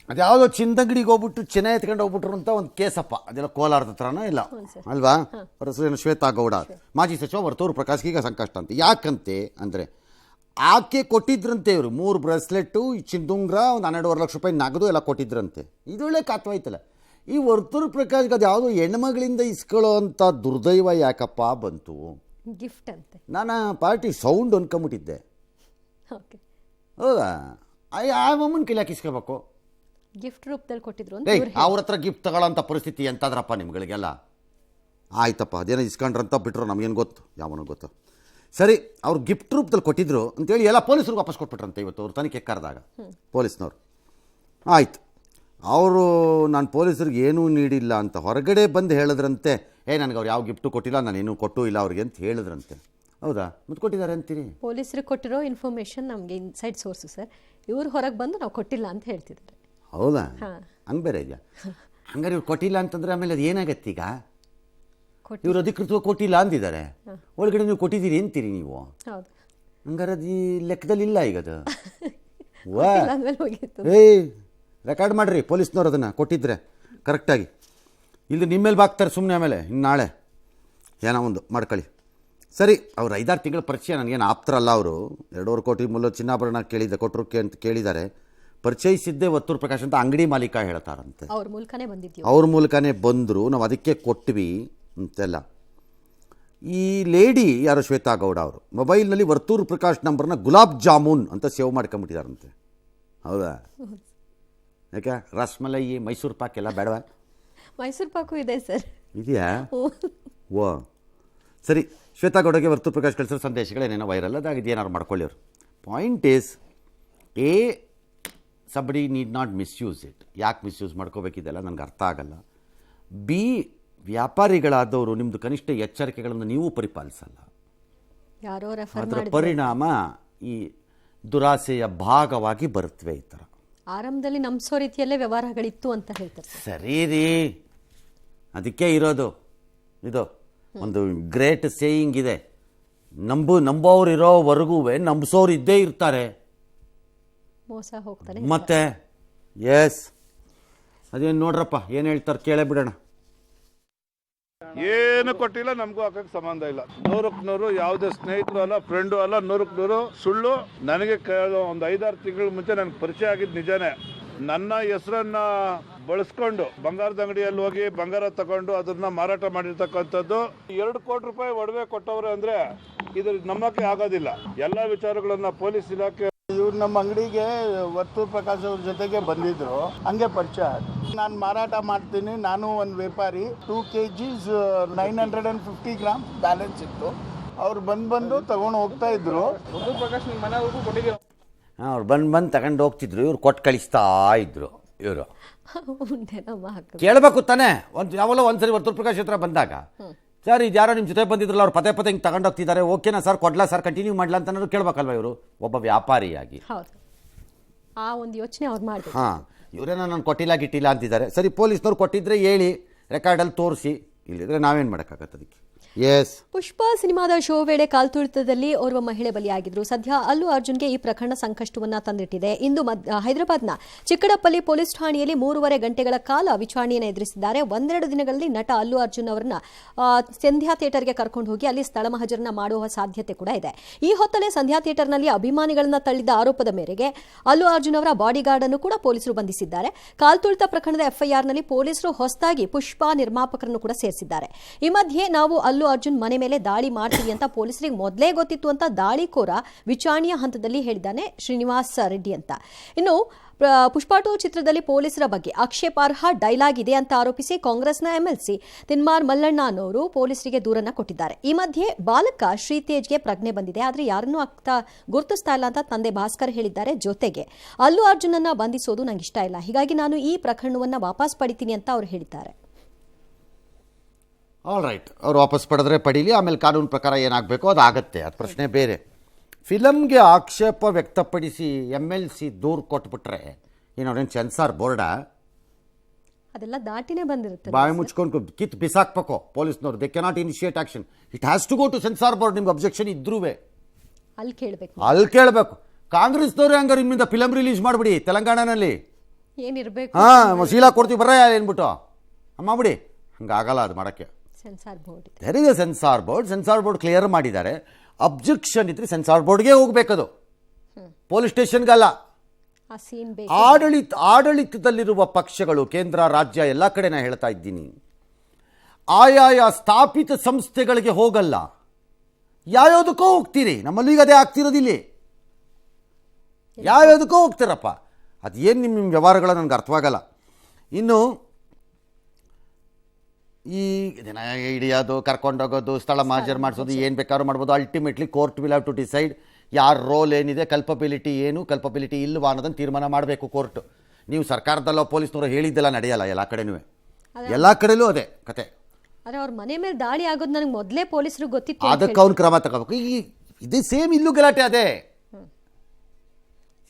ಅದ್ಯಾವುದೋ ಚಿಂದಂಗಡಿಗೆ ಹೋಗ್ಬಿಟ್ಟು ಚೆನ್ನೈ ಎತ್ಕೊಂಡು ಹೋಗ್ಬಿಟ್ರು ಅಂತ ಒಂದು ಕೇಸಪ್ಪ. ಅದೆಲ್ಲ ಕೋಲಾರದ ಹತ್ರನೋ ಇಲ್ಲ ಅಲ್ವಾ? ಅವ್ರ ಹೆಸರೇನು ಶ್ವೇತಾ ಗೌಡ, ಮಾಜಿ ಸಚಿವ ವರ್ತೂರು ಪ್ರಕಾಶ್ಗೆ ಈಗ ಸಂಕಷ್ಟ ಅಂತ. ಯಾಕಂತೆ ಅಂದರೆ ಆಕೆ ಕೊಟ್ಟಿದ್ರಂತೆ ಇವರು 3 ಬ್ರೇಸ್ಲೆಟ್ಟು, ಚಿಂದುಂಗ್ರ, ಒಂದು 12.5 ಲಕ್ಷ ರೂಪಾಯಿ ನಗದು ಎಲ್ಲ ಕೊಟ್ಟಿದ್ರಂತೆ. ಇದೊಳ್ಳೆ ಕಾತ್ವಾಯ್ತಲ್ಲ. ಈ ವರ್ತೂರು ಪ್ರಕಾಶ್ಗೆ ಅದು ಯಾವುದೋ ಹೆಣ್ಮಗಳಿಂದ ಇಸ್ಕೊಳ್ಳೋ ಅಂಥ ದುರ್ದೈವ ಯಾಕಪ್ಪ ಬಂತು? ಗಿಫ್ಟ್ ಅಂತೆ. ನಾನು ಪಾರ್ಟಿ ಸೌಂಡ್ ಅನ್ಕೊಂಬಿಟ್ಟಿದ್ದೆ. ಹೌದಾ? ಆ ಅಮ್ಮನ ಕೈಲಿ ಇಸ್ಕೋಬೇಕು, ಗಿಫ್ಟ್ ರೂಪದಲ್ಲಿ ಕೊಟ್ಟಿದ್ರು. ಅವ್ರ ಹತ್ರ ಗಿಫ್ಟ್ ತಗೊಳ್ಳೋಂಥ ಪರಿಸ್ಥಿತಿ ಎಂತಾದ್ರಪ್ಪ ನಿಮ್ಗಳಿಗೆಲ್ಲ? ಆಯ್ತಪ್ಪ, ಅದೇನೋ ಇಸ್ಕೊಂಡ್ರಂತ ಬಿಟ್ರು, ನಮಗೇನು ಗೊತ್ತು, ಯಾವನೋ ಗೊತ್ತು. ಸರಿ, ಅವ್ರು ಗಿಫ್ಟ್ ರೂಪದಲ್ಲಿ ಕೊಟ್ಟಿದ್ರು ಅಂತೇಳಿ ಎಲ್ಲ ಪೊಲೀಸರಿಗೆ ವಾಪಸ್ ಕೊಟ್ಬಿಟ್ರಂತೆ ಇವತ್ತು ಅವ್ರು ತನಿಖೆ ಕರೆದಾಗ ಪೊಲೀಸ್ನವ್ರು. ಆಯಿತು, ಅವರು ನಾನು ಪೊಲೀಸರಿಗೆ ಏನೂ ನೀಡಿಲ್ಲ ಅಂತ ಹೊರಗಡೆ ಬಂದು ಹೇಳಿದ್ರಂತೆ. ನನಗೆ ಅವ್ರು ಯಾವ ಗಿಫ್ಟು ಕೊಟ್ಟಿಲ್ಲ, ನಾನೇನು ಕೊಟ್ಟೂ ಇಲ್ಲ ಅವ್ರಿಗೆ ಅಂತ ಹೇಳಿದ್ರಂತೆ. ಹೌದಾ? ಮತ್ತೆ ಕೊಟ್ಟಿದ್ದಾರೆ ಅಂತೀರಿ? ಪೊಲೀಸರಿಗೆ ಕೊಟ್ಟಿರೋ ಇನ್ಫಾರ್ಮೇಷನ್ ನಮಗೆ ಇನ್ಸೈಡ್ ಸೋರ್ಸು ಸರ್. ಇವ್ರು ಹೊರಗೆ ಬಂದು ನಾವು ಕೊಟ್ಟಿಲ್ಲ ಅಂತ ಹೇಳ್ತಿದ್ದಾರೆ. ಹೌದಾ? ಹಂಗೆ ಬೇರೆ ಇದೆಯಾ? ಹಂಗಾರೆ ಇವ್ರು ಕೊಟ್ಟಿಲ್ಲ ಅಂತಂದರೆ ಆಮೇಲೆ ಅದು ಏನಾಗತ್ತೆ? ಈಗ ಇವರು ಅಧಿಕೃತವಾಗಿ ಕೊಟ್ಟಿಲ್ಲ ಅಂದಿದ್ದಾರೆ, ಒಳಗಡೆ ನೀವು ಕೊಟ್ಟಿದ್ದೀರಿ ಅಂತೀರಿ ನೀವು. ಹಂಗಾರೆ ಅದು ಈ ಲೆಕ್ಕದಲ್ಲಿ ಇಲ್ಲ ಈಗ ಅದು. ರೆಕಾರ್ಡ್ ಮಾಡಿರಿ ಪೊಲೀಸ್ನವ್ರು ಅದನ್ನು ಕೊಟ್ಟಿದ್ರೆ ಕರೆಕ್ಟಾಗಿ. ಇಲ್ಲಿ ನಿಮ್ಮ ಮೇಲೆ ಬಾಕ್ತಾರೆ ಸುಮ್ಮನೆ. ಆಮೇಲೆ ಇನ್ನು ನಾಳೆ ಏನೋ ಒಂದು ಮಾಡ್ಕೊಳ್ಳಿ. ಸರಿ, ಅವ್ರು 5-6 ತಿಂಗಳ ಪರಿಚಯ. ನನಗೇನು ಆಪ್ತರಲ್ಲ ಅವರು. 2.5 ಕೋಟಿ ಮೂಲ ಚಿನ್ನಾಭರಣ ಕೊಟ್ಟರು ಅಂತ ಕೇಳಿದ್ದಾರೆ. ಪರಿಚಯಿಸಿದ್ದೇ ವರ್ತೂರು ಪ್ರಕಾಶ್ ಅಂತ ಅಂಗಡಿ ಮಾಲೀಕ ಹೇಳ್ತಾರಂತೆ. ಅವ್ರ ಮೂಲಕನೇ ಬಂದರು, ನಾವು ಅದಕ್ಕೆ ಕೊಟ್ವಿ ಅಂತೆಲ್ಲ. ಈ ಲೇಡಿ ಯಾರೋ ಶ್ವೇತಾ ಗೌಡ ಅವರು ಮೊಬೈಲ್ನಲ್ಲಿ ವರ್ತೂರು ಪ್ರಕಾಶ್ ನಂಬರ್ನ ಗುಲಾಬ್ ಜಾಮೂನ್ ಅಂತ ಸೇವ್ ಮಾಡ್ಕೊಂಬಿಟ್ಟಿದಾರಂತೆ. ಹೌದಾ? ಯಾಕೆ ರಸ್ಮಲೈ, ಮೈಸೂರು ಪಾಕ್ ಎಲ್ಲ ಬೇಡವಾ? ಮೈಸೂರು ಪಾಕು ಇದೆ ಸರ್. ಇದೆಯಾ? ಓ ಸರಿ. ಶ್ವೇತಾ ಗೌಡಗೆ ವರ್ತೂರು ಪ್ರಕಾಶ್ ಕಳಿಸೋ ಸಂದೇಶಗಳೇನೇನೋ ವೈರಲ್ ಅದಾಗಿದೆ, ಏನಾರು ಮಾಡ್ಕೊಳ್ಳಿ ಅವರು. Point is, somebody need not misuse it. ಯಾಕೆ ಮಿಸ್ಯೂಸ್ ಮಾಡ್ಕೋಬೇಕಿದೆಲ್ಲ ನನಗೆ ಅರ್ಥ ಆಗಲ್ಲ. ಬಿ, ವ್ಯಾಪಾರಿಗಳಾದವರು ನಿಮ್ಮದು ಕನಿಷ್ಠ ಎಚ್ಚರಿಕೆಗಳನ್ನು ನೀವು ಪರಿಪಾಲಿಸಲ್ಲ. ಅದರ ಪರಿಣಾಮ ಈ ದುರಾಸೆಯ ಭಾಗವಾಗಿ ಬರುತ್ತವೆ. ಈ ಥರ ಆರಂಭದಲ್ಲಿ ನಂಬಿಸೋ ರೀತಿಯಲ್ಲೇ ವ್ಯವಹಾರಗಳಿತ್ತು ಅಂತ ಹೇಳ್ತಾರೆ. ಸರಿ ರೀ, ಅದಕ್ಕೆ ಇರೋದು ಇದು ಒಂದು ಗ್ರೇಟ್ ಸೇಯಿಂಗ್ ಇದೆ, ನಂಬೋರು ಇರೋವರೆಗೂ ನಂಬಿಸೋರು ಇದ್ದೇ ಇರ್ತಾರೆ, ಮೋಸ ಹೋಗ್ತಾರೆ ಮತ್ತೆ. ಎಸ್, ಅದೇನು ನೋಡ್ರಪ್ಪ ಏನು ಹೇಳ್ತಾರೆ ಕೇಳೇ ಬಿಡೋಣ. ಏನು ಕೊಟ್ಟಿಲ್ಲ, ನಮಗೂ ಹಾಕಕ್ಕೆ ಸಂಬಂಧ ಇಲ್ಲ. 100ಕ್ಕೆ 100 ಯಾವುದೇ ಸ್ನೇಹಿತರು ಅಲ್ಲ, ಫ್ರೆಂಡು ಅಲ್ಲ. 100ಕ್ಕೆ 100 ಸುಳ್ಳು. ನನಗೆ ಒಂದು 5-6 ತಿಂಗಳ ಮುಂಚೆ ನನಗೆ ಪರಿಚಯ ಆಗಿದ್ದು ನಿಜಾನೇ. ನನ್ನ ಹೆಸರನ್ನ ಬಳಸ್ಕೊಂಡು ಬಂಗಾರದ ಅಂಗಡಿಯಲ್ಲಿ ಹೋಗಿ ಬಂಗಾರ ತಗೊಂಡು ಅದನ್ನ ಮಾರಾಟ ಮಾಡಿರ್ತಕ್ಕಂಥದ್ದು. 2 ಕೋಟಿ ರೂಪಾಯಿ ಒಡವೆ ಕೊಟ್ಟವ್ರೆ ಅಂದ್ರೆ ಇದು ನಂಬಕ್ಕೆ ಆಗೋದಿಲ್ಲ. ಎಲ್ಲ ವಿಚಾರಗಳನ್ನ ಪೊಲೀಸ್ ಇಲಾಖೆ ಇವ್ರು ನಮ್ಮ ಅಂಗಡಿಗೆ ವರ್ತೂರು ಪ್ರಕಾಶ್ ಅವ್ರ ಜೊತೆಗೆ ಬಂದಿದ್ರು, ಹಂಗೆ ಪರಿಚಯ. ನಾನು ಮಾರಾಟ ಮಾಡ್ತೀನಿ, ನಾನು ಒಂದು ವ್ಯಾಪಾರಿ. 2 kgs 950 ಗ್ರಾಮ್ ಬ್ಯಾಲೆನ್ಸ್ ಇತ್ತು. ಅವ್ರು ಬಂದು ತಗೊಂಡು ಹೋಗ್ತಾ ಇದ್ರು. ವರ್ತೂರು ಪ್ರಕಾಶ್ ನಿಮ್ಮ ಮನೆವರೆಗೂ ಕೊಟ್ಟಿದ್ರು. ಅವ್ರು ಬಂದು ತಗೊಂಡು ಹೋಗ್ತಿದ್ರು, ಇವ್ರು ಕೊಟ್ಟು ಕಳಿಸ್ತಾ ಇದ್ರು. ಇವರು ಕೇಳಬೇಕು ತಾನೆ, ಯಾವಲ್ಲ ಒಂದ್ಸರಿ ವರ್ತೂರು ಪ್ರಕಾಶ್ ಹತ್ರ ಬಂದಾಗ, ಸರ್ ಇದು ಯಾರೋ ನಿಮ್ಮ ಜೊತೆ ಬಂದಿದ್ರಲ್ಲ, ಅವ್ರು ಪದೇ ಹಿಂಗೆ ತಗೊಂಡು ಹೋಗ್ತಿದ್ದಾರೆ, ಓಕೆನಾ ಸರ್, ಕೊಡ್ಲಾ ಸರ್, ಕಂಟಿನ್ಯೂ ಮಾಡಲ ಅಂತ ಕೇಳಬೇಕಲ್ವ ಇವರು ಒಬ್ಬ ವ್ಯಾಪಾರಿಯಾಗಿ. ಆ ಒಂದು ಯೋಚನೆ ಅವ್ರು ಮಾಡಿ, ಹಾಂ ಇವರೇನೋ ನಾನು ಕೊಟ್ಟಿಲ್ಲ ಗಿಟ್ಟಿಲ್ಲ ಅಂತಿದ್ದಾರೆ. ಸರಿ, ಪೊಲೀಸ್ನವ್ರು ಕೊಟ್ಟಿದ್ರೆ ಹೇಳಿ, ರೆಕಾರ್ಡಲ್ಲಿ ತೋರಿಸಿ, ಇಲ್ಲಿದ್ರೆ ನಾವೇನು ಮಾಡೋಕ್ಕಾಗತ್ತೆ ಅದಕ್ಕೆ. ಎಸ್, ಪುಷ್ಪ ಸಿನಿಮಾದ ಶೋ ವೇಳೆ ಕಾಲ್ತುಳಿತದಲ್ಲಿ ಓರ್ವ ಮಹಿಳೆ ಬಲಿಯಾಗಿದ್ರು. ಸದ್ಯ ಅಲ್ಲು ಅರ್ಜುನ್ಗೆ ಈ ಪ್ರಕರಣ ಸಂಕಷ್ಟವನ್ನ ತಂದಿಟ್ಟಿದೆ. ಇಂದು ಹೈದರಾಬಾದ್ನ ಚಿಕ್ಕಡಪಲ್ಲಿ ಪೊಲೀಸ್ ಠಾಣೆಯಲ್ಲಿ 3.5 ಗಂಟೆಗಳ ಕಾಲ ವಿಚಾರಣೆಯನ್ನು ಎದುರಿಸಿದ್ದಾರೆ. 1-2 ದಿನಗಳಲ್ಲಿ ನಟ ಅಲ್ಲು ಅರ್ಜುನ್ ಅವರನ್ನ ಸಂಧ್ಯಾ ಥಿಯೇಟರ್ಗೆ ಕರ್ಕೊಂಡು ಹೋಗಿ ಅಲ್ಲಿ ಸ್ಥಳ ಮಹಜರನ್ನ ಮಾಡುವ ಸಾಧ್ಯತೆ ಕೂಡ ಇದೆ. ಈ ಹೊತ್ತಲೇ ಸಂಧ್ಯಾ ಥಿಯೇಟರ್ನಲ್ಲಿ ಅಭಿಮಾನಿಗಳನ್ನ ತಳ್ಳಿದ ಆರೋಪದ ಮೇರೆಗೆ ಅಲ್ಲು ಅರ್ಜುನ್ ಅವರ ಬಾಡಿಗಾರ್ಡ್ ಅನ್ನು ಕೂಡ ಪೊಲೀಸರು ಬಂಧಿಸಿದ್ದಾರೆ. ಕಾಲ್ತುಳಿತ ಪ್ರಕರಣದ ಎಫ್ಐಆರ್ನಲ್ಲಿ ಪೊಲೀಸರು ಹೊಸದಾಗಿ ಪುಷ್ಪ ನಿರ್ಮಾಪಕರನ್ನು ಕೂಡ ಸೇರಿಸಿದ್ದಾರೆ. ಈ ಮಧ್ಯೆ ನಾವು ಅಲ್ಲು ಅರ್ಜುನ್ ಮನೆ ಮೇಲೆ ದಾಳಿ ಮಾಡ್ತೀವಿ ಅಂತ ಪೊಲೀಸರಿಗೆ ಮೊದಲೇ ಗೊತ್ತಿತ್ತು ಅಂತ ದಾಳಿಕೋರ ವಿಚಾರಣೆಯ ಹಂತದಲ್ಲಿ ಹೇಳಿದ್ದಾನೆ ಶ್ರೀನಿವಾಸ್ ರೆಡ್ಡಿ ಅಂತ. ಇನ್ನು ಪುಷ್ಪ 2 ಚಿತ್ರದಲ್ಲಿ ಪೊಲೀಸರ ಬಗ್ಗೆ ಆಕ್ಷೇಪಾರ್ಹ ಡೈಲಾಗ್ ಇದೆ ಅಂತ ಆರೋಪಿಸಿ ಕಾಂಗ್ರೆಸ್ನ ಎಂಎಲ್ಸಿ ತಿನ್ಮಾರ್ ಮಲ್ಲಣ್ಣ ಅನ್ನೋರು ಪೊಲೀಸರಿಗೆ ದೂರನ್ನ ಕೊಟ್ಟಿದ್ದಾರೆ. ಈ ಮಧ್ಯೆ ಬಾಲಕ ಶ್ರೀತೇಜ್ಗೆ ಪ್ರಜ್ಞೆ ಬಂದಿದೆ, ಆದ್ರೆ ಯಾರನ್ನೂ ಗುರುತಿಸ್ತಾ ಇಲ್ಲ ಅಂತ ತಂದೆ ಭಾಸ್ಕರ್ ಹೇಳಿದ್ದಾರೆ. ಜೊತೆಗೆ ಅಲ್ಲು ಅರ್ಜುನ್ ಅನ್ನ ಬಂಧಿಸೋದು ನಂಗೆ ಇಷ್ಟ ಇಲ್ಲ, ಹೀಗಾಗಿ ನಾನು ಈ ಪ್ರಕರಣವನ್ನ ವಾಪಸ್ ಪಡಿತೀನಿ ಅಂತ ಅವರು ಹೇಳಿದ್ದಾರೆ. ಆಲ್ ರೈಟ್, ಅವ್ರು ವಾಪಸ್ ಪಡೆದ್ರೆ ಪಡೀಲಿ, ಆಮೇಲೆ ಕಾನೂನು ಪ್ರಕಾರ ಏನಾಗಬೇಕೋ ಅದು ಆಗುತ್ತೆ, ಅದು ಪ್ರಶ್ನೆ ಬೇರೆ. ಫಿಲಮ್ಗೆ ಆಕ್ಷೇಪ ವ್ಯಕ್ತಪಡಿಸಿ MLC ದೂರು ಕೊಟ್ಬಿಟ್ರೆ ಏನವ್ರೇನು ಸೆನ್ಸಾರ್ ಬೋರ್ಡಾ? ಅದೆಲ್ಲ ದಾಟಿನೇ ಬಂದಿರುತ್ತೆ. ಬಾಯಿ ಮುಚ್ಕೊಂಡು ಕಿತ್ತು ಬಿಸಾಕ್ಬೇಕು ಪೊಲೀಸ್ನವ್ರು. They cannot initiate action, it has to go to censor board. ನಿಮ್ಗೆ ಅಬ್ಜೆಕ್ಷನ್ ಇದ್ರೂ ಅಲ್ಲಿ ಕೇಳಬೇಕು. ಕಾಂಗ್ರೆಸ್ನವ್ರು ಹಂಗಾರೆ ನಿಮ್ಮಿಂದ ಫಿಲಮ್ ರಿಲೀಸ್ ಮಾಡಿಬಿಡಿ ತೆಲಂಗಾಣನಲ್ಲಿ. ಏನಿರ್ಬೇಕು ಹಾಂ ಶೀಲಾ ಕೊಡ್ತೀವಿ ಬರ್ರ ಏನ್ಬಿಟ್ಟು ಮಾಡ್ಬಿಡಿ ಹಂಗಾಗಲ್ಲ ಅದು ಮಾಡೋಕ್ಕೆ. ಸೆನ್ಸಾರ್ ಬೋರ್ಡ್ ಇದೆ. There is a censor board clear ಮಾಡಿದ್ದಾರೆ. ಅಬ್ಜೆಕ್ಷನ್ ಇದ್ರೆ ಸೆನ್ಸಾರ್ ಬೋರ್ಡ್ಗೆ ಹೋಗ್ಬೇಕದು, ಪೊಲೀಸ್ ಸ್ಟೇಷನ್ಗಲ್ಲ. ಆ ಸೀನ್ ಬೇಕು. ಆಡಳಿತದಲ್ಲಿರುವ ಪಕ್ಷಗಳು ಕೇಂದ್ರ ರಾಜ್ಯ ಎಲ್ಲ ಕಡೆ ನಾನು ಹೇಳ್ತಾ ಇದ್ದೀನಿ, ಆಯಾಯ ಸ್ಥಾಪಿತ ಸಂಸ್ಥೆಗಳಿಗೆ ಹೋಗಲ್ಲ, ಯಾವ್ಯಾವುದಕ್ಕೋ ಹೋಗ್ತೀರಿ. ನಮ್ಮಲ್ಲಿ ಈಗ ಅದೇ ಆಗ್ತಿರೋದಿಲ್ಲಿ, ಯಾವ್ಯಾವುದಕ್ಕೋ ಹೋಗ್ತೀರಪ್ಪ. ಅದು ಏನು ನಿಮ್ಮ ವ್ಯವಹಾರಗಳ ನನಗೆ ಅರ್ಥವಾಗಲ್ಲ. ಇನ್ನು ಈ ದಿನ ಹಿಡಿಯೋದು, ಕರ್ಕೊಂಡೋಗೋದು, ಸ್ಥಳ ಮಾಜರ್ ಮಾಡಿಸೋದು, ಏನು ಬೇಕಾದ್ರೂ ಮಾಡ್ಬೋದು. Ultimately court will have to decide ಯಾರ ರೋಲ್ ಏನಿದೆ, ಕಲ್ಪಬಿಲಿಟಿ ಏನು, ಕಲ್ಪಬಿಲಿಟಿ ಇಲ್ವಾ ಅನ್ನೋದನ್ನು ತೀರ್ಮಾನ ಮಾಡಬೇಕು ಕೋರ್ಟ್. ನೀವು ಸರ್ಕಾರದಲ್ಲೋ ಪೊಲೀಸ್ನವರು ಹೇಳಿದ್ದೆಲ್ಲ ನಡೆಯಲ್ಲ ಎಲ್ಲ ಕಡೆನೂ, ಎಲ್ಲ ಕಡೆಯಲ್ಲೂ ಅದೇ ಕತೆ. ಅರೆ ಅವ್ರ ಮನೆ ಮೇಲೆ ದಾಳಿ ಆಗೋದು ನನಗೆ ಮೊದಲೇ ಪೊಲೀಸರು ಗೊತ್ತಿತ್ತು. ಅದಕ್ಕೆ ಅವ್ನು ಕ್ರಮ ತಗೋಬೇಕು. ಈ ಇದೇ ಸೇಮ್ ಇಲ್ಲೂ ಗಲಾಟೆ ಅದೇ.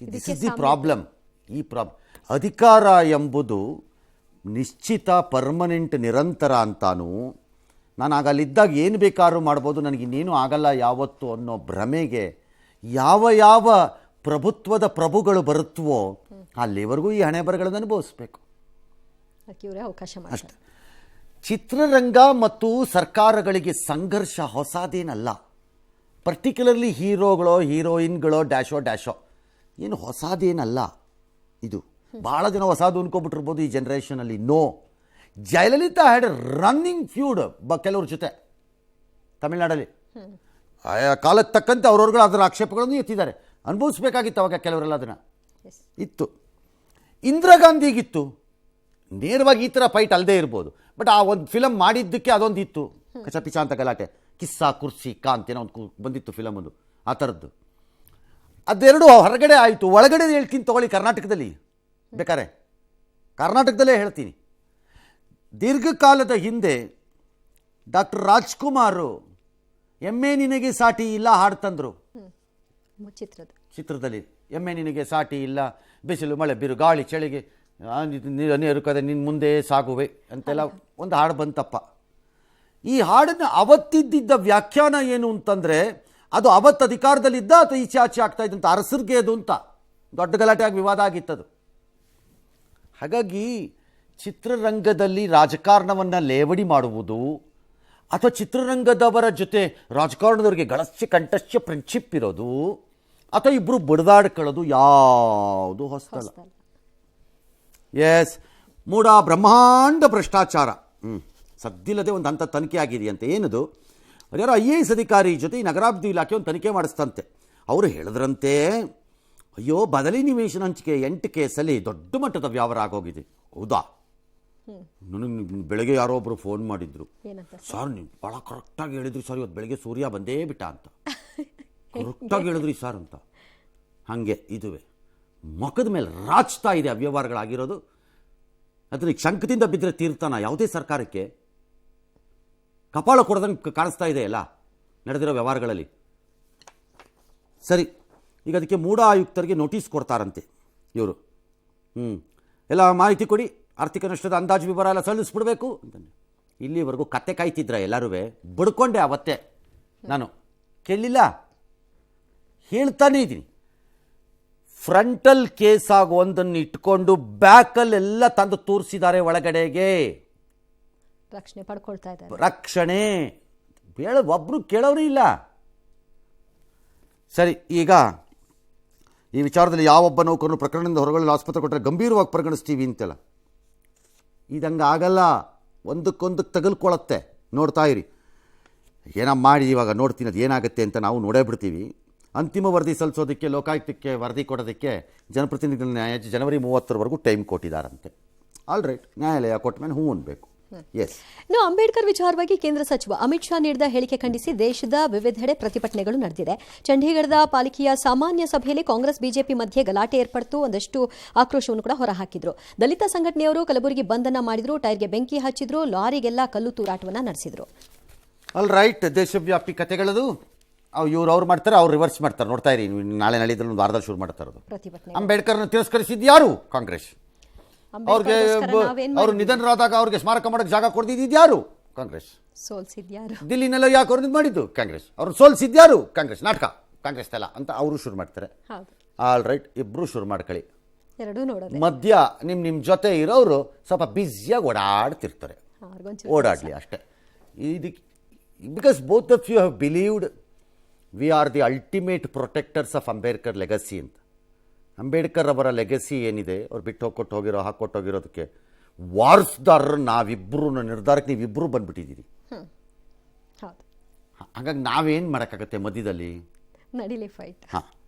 This is the problem. ಈ ಅಧಿಕಾರ ಎಂಬುದು ನಿಶ್ಚಿತ, ಪರ್ಮನೆಂಟ್, ನಿರಂತರ ಅಂತಾನು. ನಾನು ಆಗ ಅಲ್ಲಿದ್ದಾಗ ಏನು ಬೇಕಾದ್ರೂ ಮಾಡ್ಬೋದು, ನನಗಿನ್ನೇನು ಆಗಲ್ಲ ಯಾವತ್ತು ಅನ್ನೋ ಭ್ರಮೆಗೆ ಯಾವ ಪ್ರಭುತ್ವದ ಪ್ರಭುಗಳು ಬರುತ್ತವೋ ಅಲ್ಲಿವರೆಗೂ ಈ ಹಣೆ ಬರಗಳನ್ನು ಅನುಭವಿಸ್ಬೇಕು ಇವರೇ ಅವಕಾಶ ಅಷ್ಟೆ. ಚಿತ್ರರಂಗ ಮತ್ತು ಸರ್ಕಾರಗಳಿಗೆ ಸಂಘರ್ಷ ಹೊಸದೇನಲ್ಲ. ಪರ್ಟಿಕ್ಯುಲರ್ಲಿ ಹೀರೋಗಳೋ ಹೀರೋಯಿನ್ಗಳೋ ಡ್ಯಾಶೋ ಏನು ಹೊಸದೇನಲ್ಲ ಇದು. ಭಾಳ ಜನ ಹೊಸದು ಅನ್ಕೊಂಡ್ಬಿಟ್ಟಿರ್ಬೋದು ಈ ಜನ್ರೇಷನಲ್ಲಿ. No, Jayalalitha had running feud ಕೆಲವ್ರ ಜೊತೆ ತಮಿಳ್ನಾಡಲ್ಲಿ. ಆಯಾ ಕಾಲಕ್ಕೆ ತಕ್ಕಂತೆ ಅವ್ರವ್ರುಗಳು ಅದರ ಆಕ್ಷೇಪಗಳನ್ನು ಎತ್ತಿದ್ದಾರೆ. ಅನುಭವಿಸ್ಬೇಕಾಗಿತ್ತು ಅವಾಗ ಕೆಲವರೆಲ್ಲ ಅದನ್ನು ಇತ್ತು. ಇಂದಿರಾ ಗಾಂಧಿಗಿತ್ತು. ನೇರವಾಗಿ ಈ ಥರ ಫೈಟ್ ಅಲ್ಲದೆ ಇರ್ಬೋದು, ಬಟ್ ಆ ಒಂದು ಫಿಲಮ್ ಮಾಡಿದ್ದಕ್ಕೆ ಅದೊಂದು ಇತ್ತು, ಕಚಪಿಚ ಅಂತ ಗಲಾಟೆ. ಕಿಸ್ಸಾ ಕುರ್ಸಿ ಕಾಂತ್ ಏನೋ ಒಂದು ಬಂದಿತ್ತು ಫಿಲಮ್, ಒಂದು ಆ ಥರದ್ದು. ಅದೆರಡು ಹೊರಗಡೆ ಆಯಿತು. ಒಳಗಡೆ ಹೇಳ್ತೀನಿ ತಗೊಳ್ಳಿ. ಕರ್ನಾಟಕದಲ್ಲಿ ಬೇಕಾರೆ ಕರ್ನಾಟಕದಲ್ಲೇ ಹೇಳ್ತೀನಿ. ದೀರ್ಘಕಾಲದ ಹಿಂದೆ ಡಾಕ್ಟರ್ ರಾಜ್ಕುಮಾರು ಎಮ್ಮೆ ನಿನಗೆ ಸಾಟಿ ಇಲ್ಲ ಹಾಡು ತಂದರು ಚಿತ್ರದಲ್ಲಿ. ಎಮ್ಮೆ ನಿನಗೆ ಸಾಟಿ ಇಲ್ಲ, ಬಿಸಿಲು ಮಳೆ ಬಿರು ಗಾಳಿ ಚಳಿಗೆ ನೀರುಕದೆ ನಿನ್ನ ಮುಂದೆ ಸಾಗುವೆ ಅಂತೆಲ್ಲ ಒಂದು ಹಾಡು ಬಂತಪ್ಪ. ಈ ಹಾಡನ್ನು ಅವತ್ತಿದ್ದ ವ್ಯಾಖ್ಯಾನ ಏನು ಅಂತಂದರೆ, ಅದು ಅವತ್ತು ಅಧಿಕಾರದಲ್ಲಿದ್ದ ಅಥವಾ ಈಚೆ ಆಚೆ ಆಗ್ತಾ ಇದ್ದಂಥ ಅರಸರಿಗೆ ಅದು ಅಂತ ದೊಡ್ಡ ಗಲಾಟೆಯಾಗಿ ವಿವಾದ ಆಗಿತ್ತದು. ಹಾಗಾಗಿ ಚಿತ್ರರಂಗದಲ್ಲಿ ರಾಜಕಾರಣವನ್ನು ಲೇವಡಿ ಮಾಡುವುದು ಅಥವಾ ಚಿತ್ರರಂಗದವರ ಜೊತೆ ರಾಜಕಾರಣದವರಿಗೆ ಗಳಸ್ಯ ಕಂಠಸ್ಯ ಫ್ರೆಂಡ್ಶಿಪ್ ಇರೋದು ಅಥವಾ ಇಬ್ಬರು ಬಡಿದಾಡ್ಕೊಳ್ಳೋದು ಯಾವುದು ಹೊಸದಲ್ಲ. ಎಸ್, ಮೂಢ ಬ್ರಹ್ಮಾಂಡ ಭ್ರಷ್ಟಾಚಾರ ಸದ್ದಿಲ್ಲದೆ ಒಂದು ಹಂತ ತನಿಖೆ ಆಗಿದೆಯಂತೆ. ಏನದು, ಯಾರೋ IAS ಅಧಿಕಾರಿ ಜೊತೆ ಈ ನಗರಾಭಿವೃದ್ಧಿ ಇಲಾಖೆ ಒಂದು ತನಿಖೆ ಮಾಡಿಸ್ತಂತೆ. ಅವರು ಹೇಳಿದ್ರಂತೆ, ಅಯ್ಯೋ ಬದಲಿ ನಿವೇಶನ ಹಂಚಿಕೆ 8 ಕೇಸಲ್ಲಿ ದೊಡ್ಡ ಮಟ್ಟದ ವ್ಯವಹಾರ ಆಗೋಗಿದೆ. ಹೌದಾ? ನನಗೆ ಬೆಳಗ್ಗೆ ಯಾರೋ ಒಬ್ಬರು ಫೋನ್ ಮಾಡಿದ್ರು, ಸರ್ ನೀವು ಭಾಳ ಕರೆಕ್ಟಾಗಿ ಹೇಳಿದ್ರಿ ಸರ್, ಇವತ್ತು ಬೆಳಗ್ಗೆ ಸೂರ್ಯ ಬಂದೇ ಬಿಟ್ಟ ಅಂತ. ಕರೆಕ್ಟಾಗಿ ಹೇಳಿದ್ರಿ ಸರ್ ಅಂತ. ಹಾಗೆ ಇದುವೇ ಮುಖದ ಮೇಲೆ ರಾಚ್ತಾ ಇದೆ ಅವ್ಯವಹಾರಗಳಾಗಿರೋದು. ಅದಕ್ಕೆ ಶಂಕದಿಂದ ಬಿದ್ದರೆ ತೀರ್ತಾನ ಯಾವುದೇ ಸರ್ಕಾರಕ್ಕೆ ಕಪಾಳ ಕೊಡೋದಂಗೆ ಕಾಣಿಸ್ತಾ ಇದೆ ಎಲ್ಲ ನಡೆದಿರೋ ವ್ಯವಹಾರಗಳಲ್ಲಿ. ಸರಿ, ಈಗ ಅದಕ್ಕೆ ಮೂಢ ಆಯುಕ್ತರಿಗೆ ನೋಟಿಸ್ ಕೊಡ್ತಾರಂತೆ ಇವರು. ಎಲ್ಲ ಮಾಹಿತಿ ಕೊಡಿ, ಆರ್ಥಿಕ ನಷ್ಟದ ಅಂದಾಜು ವಿವರ ಎಲ್ಲ ಸಲ್ಲಿಸ್ಬಿಡ್ಬೇಕು ಅಂತಂದು. ಇಲ್ಲಿವರೆಗೂ ಕತ್ತೆ ಕಾಯ್ತಿದ್ರ ಎಲ್ಲರೂ. ಬಡ್ಕೊಂಡೆ ಅವತ್ತೇ ನಾನು, ಕೇಳಲಿಲ್ಲ, ಹೇಳ್ತಾನೇ ಇದ್ದೀನಿ. ಫ್ರಂಟಲ್ ಕೇಸ್ ಆಗಿ ಒಂದನ್ನು ಇಟ್ಕೊಂಡು ಬ್ಯಾಕಲ್ಲೆಲ್ಲ ತಂದು ತೋರಿಸಿದ್ದಾರೆ ಒಳಗಡೆಗೆ. ರಕ್ಷಣೆ ಪಡ್ಕೊಳ್ತಾ ಇದ್ದಾರೆ. ರಕ್ಷಣೆ ಒಬ್ರು ಕೇಳೋರು ಇಲ್ಲ. ಸರಿ, ಈಗ ಈ ವಿಚಾರದಲ್ಲಿ ಯಾವೊಬ್ಬ ನೌಕರನು ಪ್ರಕರಣದಿಂದ ಹೊರಗಡೆ ಆಸ್ಪತ್ರೆ ಕೊಟ್ಟರೆ ಗಂಭೀರವಾಗಿ ಪರಿಗಣಿಸ್ತೀವಿ ಅಂತೆಲ್ಲ. ಇದಂಗೆ ಆಗಲ್ಲ, ಒಂದಕ್ಕೊಂದಕ್ಕೆ ತಗಲ್ಕೊಳ್ಳುತ್ತೆ. ನೋಡ್ತಾ ಇರಿ, ಏನೋ ಮಾಡಿ ಇವಾಗ ನೋಡ್ತೀನಿ ಅದು ಏನಾಗುತ್ತೆ ಅಂತ ನಾವು ನೋಡೇ ಬಿಡ್ತೀವಿ. ಅಂತಿಮ ವರದಿ ಸಲ್ಲಿಸೋದಕ್ಕೆ ಲೋಕಾಯುಕ್ತಕ್ಕೆ ವರದಿ ಕೊಡೋದಕ್ಕೆ ಜನಪ್ರತಿನಿಧಿಗಳ ನ್ಯಾಯಾಲಯ ಜನವರಿ 30ರವರೆಗೂ ಟೈಮ್ ಕೊಟ್ಟಿದ್ದಾರಂತೆ. ಆಲ್ ರೈಟ್, ನ್ಯಾಯಾಲಯ ಕೊಟ್ಟ ಮೇಲೆ ಹ್ಞೂ ಅನ್ಬೇಕು. ಇನ್ನು ಅಂಬೇಡ್ಕರ್ ವಿಚಾರವಾಗಿ ಕೇಂದ್ರ ಸಚಿವ ಅಮಿತ್ ಶಾ ನೀಡಿದ ಹೇಳಿಕೆ ಖಂಡಿಸಿ ದೇಶದ ವಿವಿಧೆಡೆ ಪ್ರತಿಭಟನೆಗಳು ನಡೆದಿದೆ. ಚಂಡೀಗಢದ ಪಾಲಿಕೆಯ ಸಾಮಾನ್ಯ ಸಭೆಯಲ್ಲಿ ಕಾಂಗ್ರೆಸ್ ಬಿಜೆಪಿ ಮಧ್ಯೆ ಗಲಾಟೆ ಏರ್ಪಟ್ಟು ಒಂದಷ್ಟು ಆಕ್ರೋಶವನ್ನು ಕೂಡ ಹೊರಹಾಕಿದ್ರು. ದಲಿತ ಸಂಘಟನೆಯವರು ಕಲಬುರಗಿ ಬಂದ್ ಅನ್ನ ಮಾಡಿದ್ರು, ಟೈರ್ಗೆ ಬೆಂಕಿ ಹಚ್ಚಿದ್ರು, ಲಾರಿಗೆಲ್ಲ ಕಲ್ಲು ತೂರಾಟವನ್ನ ನಡೆಸಿದ್ರು. ಆಲ್ ರೈಟ್, ದೇಶವ್ಯಾಪಿ ಕಥೆಗಳದು ಅವ್ರು ಮಾಡ್ತಾರೆ, ಅವ್ರು ರಿವರ್ಸ್ ಮಾಡ್ತಾರೆ. ನೋಡ್ತಾ ಇರಿ, ನಾಳೆ ನಾಳಿದ್ರಲ್ಲಿ ಒಂದು ವಾರದಲ್ಲಿ ಶುರು ಮಾಡ್ತಾರೆ ಪ್ರತಿಭಟನೆ. ಅಂಬೇಡ್ಕರ್ನ ತಿರಸ್ಕರಿಸಿದ್ದು ಯಾರು? ಕಾಂಗ್ರೆಸ್. ಅವ್ರಿಗೆ ಅವರು ನಿಧನರಾದಾಗ ಅವ್ರಿಗೆ ಸ್ಮಾರಕ ಮಾಡೋಕ್ಕೆ ಜಾಗ ಕೊಡ್ದಿದ್ಯಾರು? ಕಾಂಗ್ರೆಸ್. ಸೋಲ್ಸಿದ್ಯಾರು? ದಿಲ್ಲಿನೆಲ್ಲ ಯಾಕೆ ಅವ್ರನ್ನ ಮಾಡಿದ್ದು? ಕಾಂಗ್ರೆಸ್. ಅವ್ರು ಸೋಲ್ಸಿದ್ಯಾರು? ಕಾಂಗ್ರೆಸ್. ನಾಟಕ ಕಾಂಗ್ರೆಸ್ ತಲ ಅಂತ ಅವರು ಶುರು ಮಾಡ್ತಾರೆ. ಆಲ್ ರೈಟ್, ಇಬ್ಬರು ಶುರು ಮಾಡ್ಕೊಳ್ಳಿ. ಎರಡೂ ನೋಡೋದೆ. ಮಧ್ಯ ನಿಮ್ಮ ಜೊತೆ ಇರೋರು ಸ್ವಲ್ಪ ಬ್ಯುಸಿಯಾಗಿ ಓಡಾಡ್ತಿರ್ತಾರೆ. ಅವ್ರಿಗೊಂಚೂರು ಓಡಾಡಲಿ ಅಷ್ಟೇ. ಇದಕ್ಕೆ because both of you have believed we are the ultimate protectors of Ambedkar legacy ಅಂತ. ಅಂಬೇಡ್ಕರ್ ಅವರ ಲೆಗಸಿ ಏನಿದೆ, ಅವ್ರು ಬಿಟ್ಟು ಹಾಕ್ಕೊಟ್ಟೋಗಿರೋದಕ್ಕೆ ವಾರಸ್ದಾರರು ನಾವಿಬ್ಬರು ನಿರ್ಧಾರಕ್ಕೆ ನೀವಿಬ್ಬರು ಬಂದುಬಿಟ್ಟಿದ್ದೀರಿ. ಹೌದು, ಹಾಗಾಗಿ ನಾವೇನು ಮಾಡೋಕ್ಕಾಗತ್ತೆ ಮಧ್ಯದಲ್ಲಿ? ನಡೀಲಿ ಫೈಟ್. ಹಾಂ,